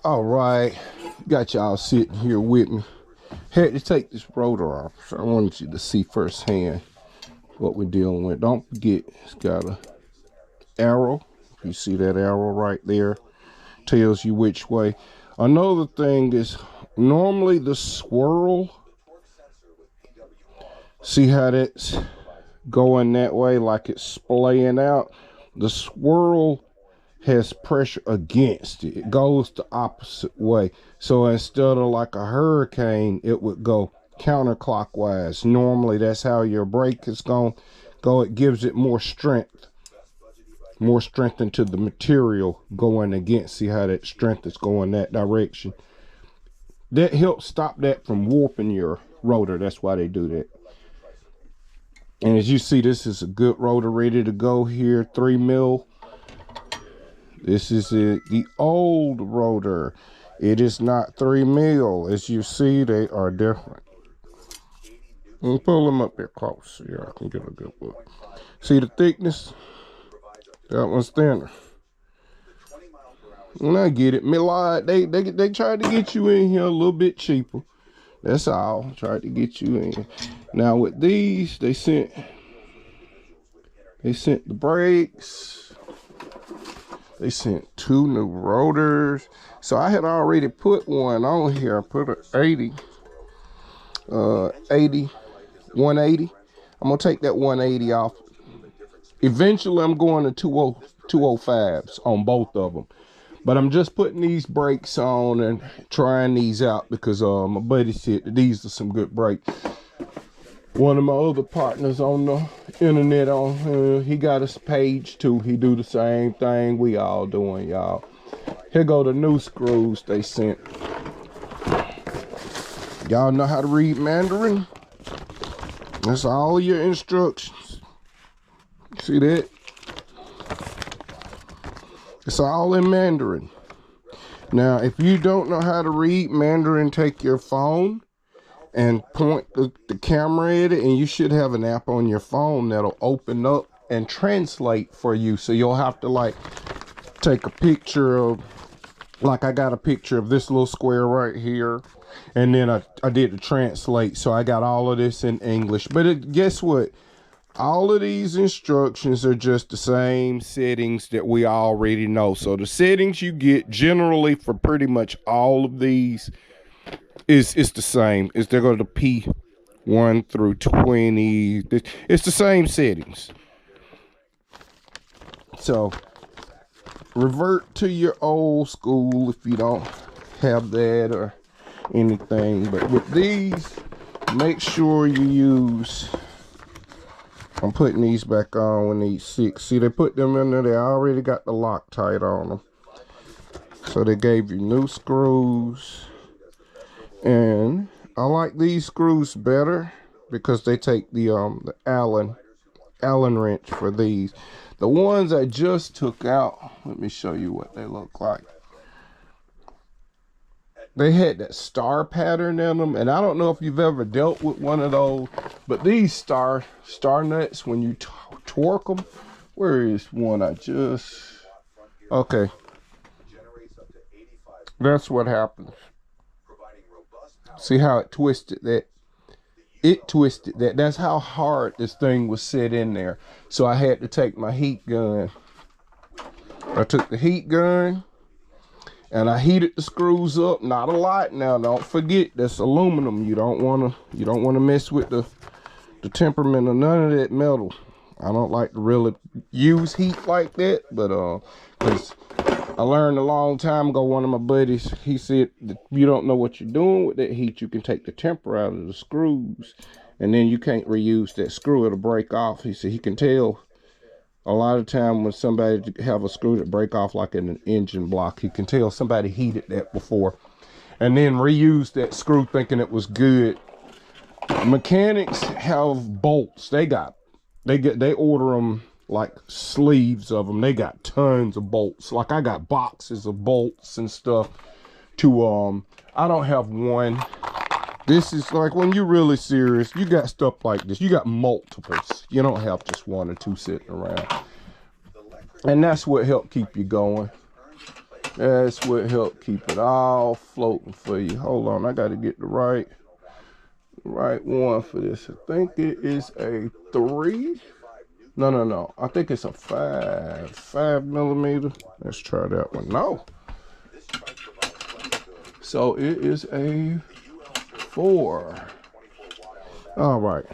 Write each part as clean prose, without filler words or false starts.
All right, got y'all sitting here with me. Had to take this rotor off, so I wanted you to see firsthand what we're dealing with. Don't forget, it's got a arrow. You see that arrow right there? Tells you which way. Another thing is, normally the swirl, see how that's going that way, like it's splaying out? The swirl has pressure against it. It goes the opposite way. So instead of like a hurricane, it would go counterclockwise. Normally that's how your brake is going to go. It gives it more strength into the material going against. See how that strength is going that direction? That helps stop that from warping your rotor. That's why they do that. And as you see, this is a good rotor ready to go here, 3 mil. This is the old rotor. It is not 3 mil. As you see, they are different. Let me pull them up there close so I can get a good look. See the thickness? That one's thinner. And I get it. Melod, they tried to get you in here a little bit cheaper. That's all. Tried to get you in. Now with these, they sent the brakes. They sent 2 new rotors. So I had already put one on here. I put an 180. I'm gonna take that 180 off. Eventually I'm going to 205s on both of them. But I'm just putting these brakes on and trying these out because my buddy said that these are some good brakes. One of my other partners on the internet, he got his page too. He do the same thing we all doing, y'all. Here go the new screws they sent. Y'all know how to read Mandarin? That's all your instructions. See that? It's all in Mandarin. Now, if you don't know how to read Mandarin, take your phone and point the camera at it, and you should have an app on your phone that'll open up and translate for you. So you'll have to like take a picture of, like I got a picture of this little square right here, and then I did the translate. So I got all of this in English. But guess what? All of these instructions are just the same settings that we already know. So the settings you get generally for pretty much all of these is the same. Is they go to P1 through 20. It's the same settings. So revert to your old school if you don't have that or anything. But with these, make sure you use, I'm putting these back on with these 6. See, they put them in there. They already got the Loctite on them. So they gave you new screws. And I like these screws better because they take the Allen wrench for these. The ones I just took out, let me show you what they look like. They had that star pattern in them, and I don't know if you've ever dealt with one of those, but these star nuts, when you torque them, where is one I just, okay, that's what happens. See how it twisted that? It twisted that. That's how hard this thing was set in there. So I had to take my heat gun. I took the heat gun and I heated the screws up. Not a lot now. Don't forget that's aluminum. You don't wanna mess with the temperament of none of that metal. I don't like to really use heat like that, but because I learned a long time ago, one of my buddies, he said that you don't know what you're doing with that heat. You can take the temper out of the screws and then you can't reuse that screw. It'll break off. He said he can tell a lot of time when somebody have a screw that break off like in an engine block. He can tell somebody heated that before and then reused that screw thinking it was good. Mechanics have bolts. They order them like sleeves of them. They got tons of bolts. Like I got boxes of bolts and stuff to I don't have one. This is like when you're really serious, you got stuff like this. You got multiples. You don't have just 1 or 2 sitting around. And that's what helped keep you going. That's what helped keep it all floating for you. Hold on, I gotta get the right one for this. I think it is a 3. No. I think it's a 5 millimeter. Let's try that one. No. So it is a 4. All right.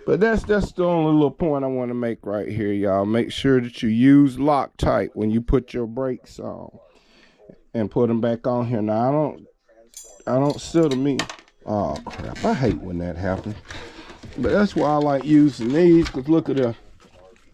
But that's the only little point I want to make right here, y'all. Make sure that you use Loctite when you put your brakes on and put them back on here. Now I don't seal them. Oh crap! I hate when that happens. But that's why I like using these, because look at the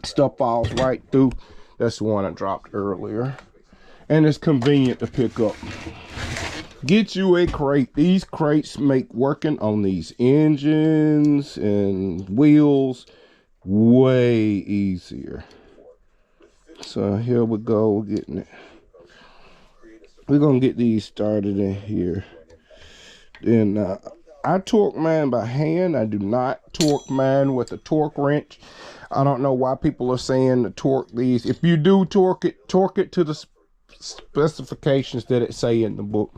stuff falls right through. That's the one I dropped earlier, and it's convenient to pick up. Get you a crate. These crates make working on these engines and wheels way easier. So here we go, we're getting it. We're gonna get these started in here. Then I torque mine by hand. I do not torque mine with a torque wrench. I don't know why people are saying to torque these. If you do torque it to the specifications that it say in the book.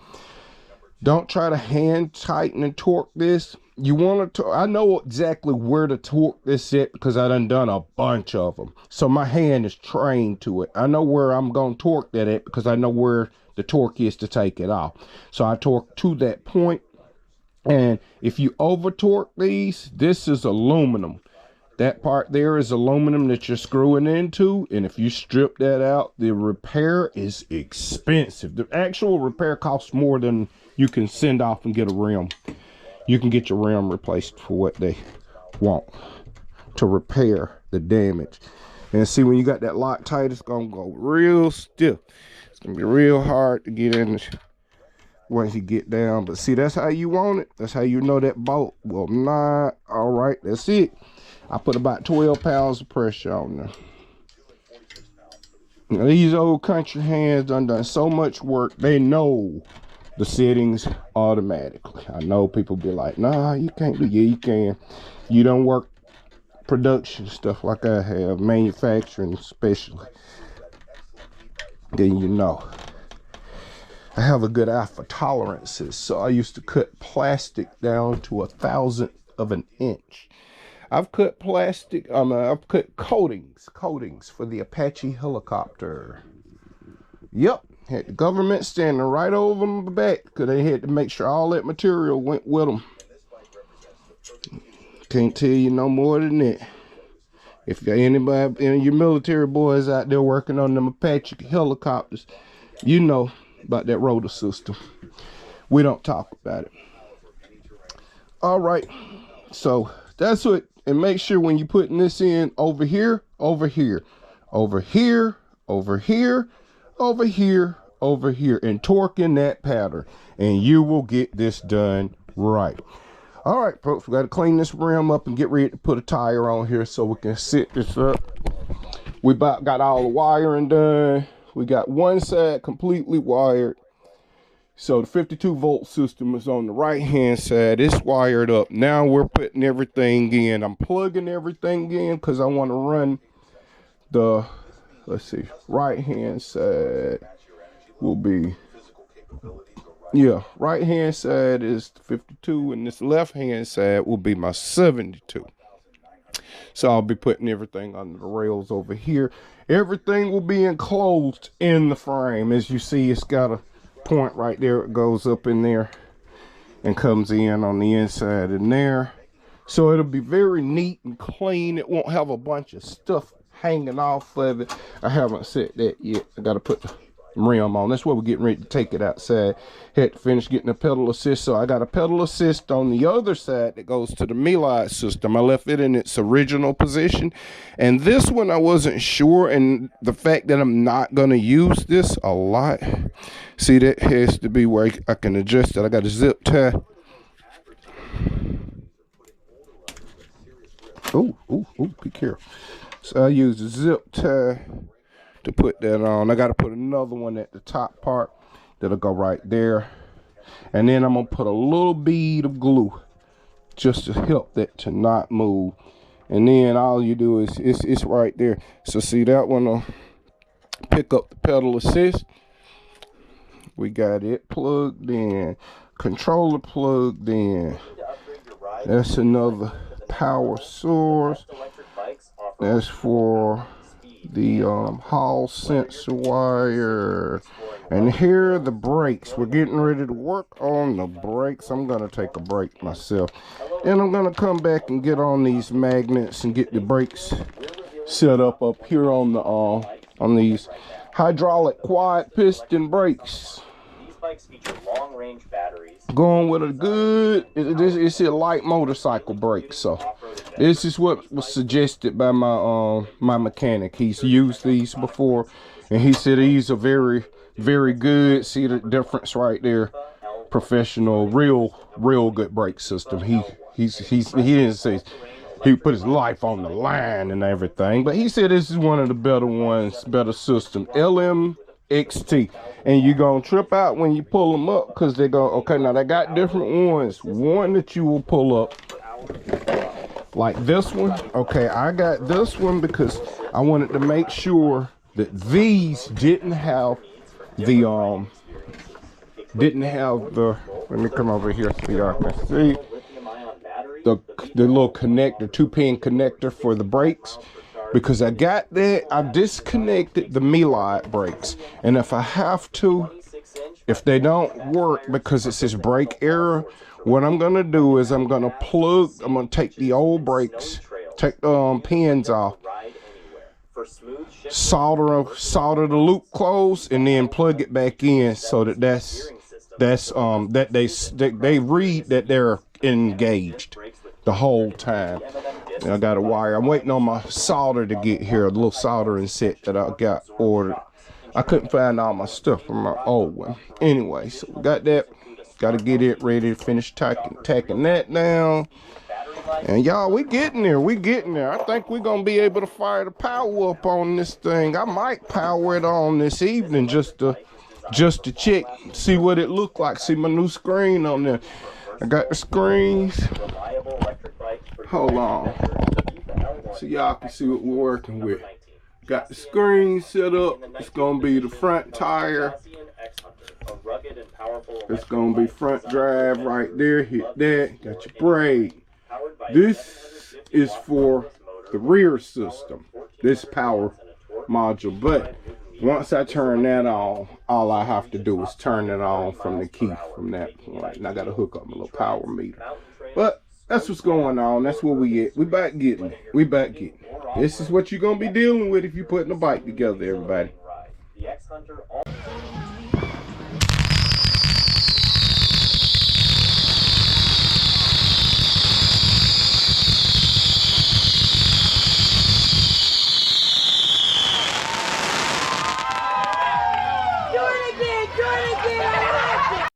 Don't try to hand tighten and torque this. You want to, I know exactly where to torque this at because I done a bunch of them. So my hand is trained to it. I know where I'm going to torque that at because I know where the torque is to take it off. So I torque to that point. And if you over torque these, this is aluminum. That part there is aluminum that you're screwing into. And if you strip that out, the repair is expensive. The actual repair costs more than you can send off and get a rim. You can get your rim replaced for what they want to repair the damage. And see, when you got that Loctite, it's gonna go real stiff. It's gonna be real hard to get in once you get down. But see, that's how you want it. That's how you know that bolt will not. All right, that's it. I put about 12 pounds of pressure on there. Now, these old country hands done so much work, they know the settings automatically. I know people be like, nah, you can't do. Yeah, you can. You don't work production stuff like I have, manufacturing especially, then you know. I have a good eye for tolerances, so I used to cut plastic down to 1/1000th of an inch. I've cut plastic, I've cut coatings for the Apache helicopter. Yep, had the government standing right over my back because they had to make sure all that material went with them. Can't tell you no more than that. If you got anybody, any of your military boys out there working on them Apache helicopters, you know about that rotor system. We don't talk about it. All right, so that's what. And make sure when you're putting this in over here, over here, over here, over here, over here, over here, and torque in that pattern, and you will get this done right. All right, folks, we got to clean this rim up and get ready to put a tire on here so we can set this up. We about got all the wiring done. We got one side completely wired. So the 52 volt system is on the right hand side. It's wired up. Now we're putting everything in. I'm plugging everything in because I want to run the, let's see, right hand side will be, yeah, right hand side is 52 and this left hand side will be my 72. So I'll be putting everything under the rails over here. Everything will be enclosed in the frame. As you see, it's got a point right there. It goes up in there and comes in on the inside in there. So it'll be very neat and clean. It won't have a bunch of stuff hanging off of it. I haven't set that yet. I got to put the rim on. That's why we're getting ready to take it outside. Had to finish getting a pedal assist, so I got a pedal assist on the other side that goes to the Melod system. I left it in its original position, and this one I wasn't sure, and the fact that I'm not going to use this a lot, see, that has to be where I can adjust it. I got a zip tie. Oh, be careful. So I use a zip tie to put that on. I got to put another one at the top part that'll go right there, and then I'm gonna put a little bead of glue just to help that to not move. And then all you do is it's right there. So see, that one will pick up the pedal assist, We got it plugged in. Controller plugged in. That's another power source. That's for the hall sensor wire. And here are the brakes. We're getting ready to work on the brakes. I'm gonna take a break myself, and I'm gonna come back and get on these magnets and get the brakes set up here on the these hydraulic quad piston brakes. These bikes feature long-range batteries. Going with a good, it's a light motorcycle brake. So this is what was suggested by my my mechanic. He's used these before, and he said these are very, very good. See the difference right there? Professional, real good brake system. He didn't say he put his life on the line and everything, but he said this is one of the better ones, better system. LMXT. And you're gonna trip out when you pull them up, because they're going, okay, now they got different ones. One that you will pull up like this one. Okay, I got this one because I wanted to make sure that these didn't have the let me come over here so y'all can see the little connector, 2-pin connector for the brakes, because I got that. I disconnected the MELOD brakes, and if I have to, if they don't work because it says brake error, what I'm gonna do is I'm gonna take the old brakes, take pins off, solder the loop closed, and then plug it back in, so that they read that they're engaged the whole time. And I got a wire. I'm waiting on my solder to get here, a little soldering set that I got ordered. I couldn't find all my stuff from my old one. Anyway, so we got that. Got to get it ready to finish tacking that down. And y'all, we getting there. We getting there. I think we're gonna be able to fire the power up on this thing. I might power it on this evening just to check, see what it looked like. See my new screen on there. I got the screens. Hold on, so y'all can see what we're working with. Got the screen set up. It's gonna be the front tire. It's gonna be front drive right there. Hit that. Got your brake. This is for the rear system, this power module. But once I turn that on, all I have to do is turn it on from the key from that point. And I got to hook up my little power meter. But that's what's going on. That's where we at. We back getting it. We back getting it. This is what you're going to be dealing with if you're putting a bike together, everybody.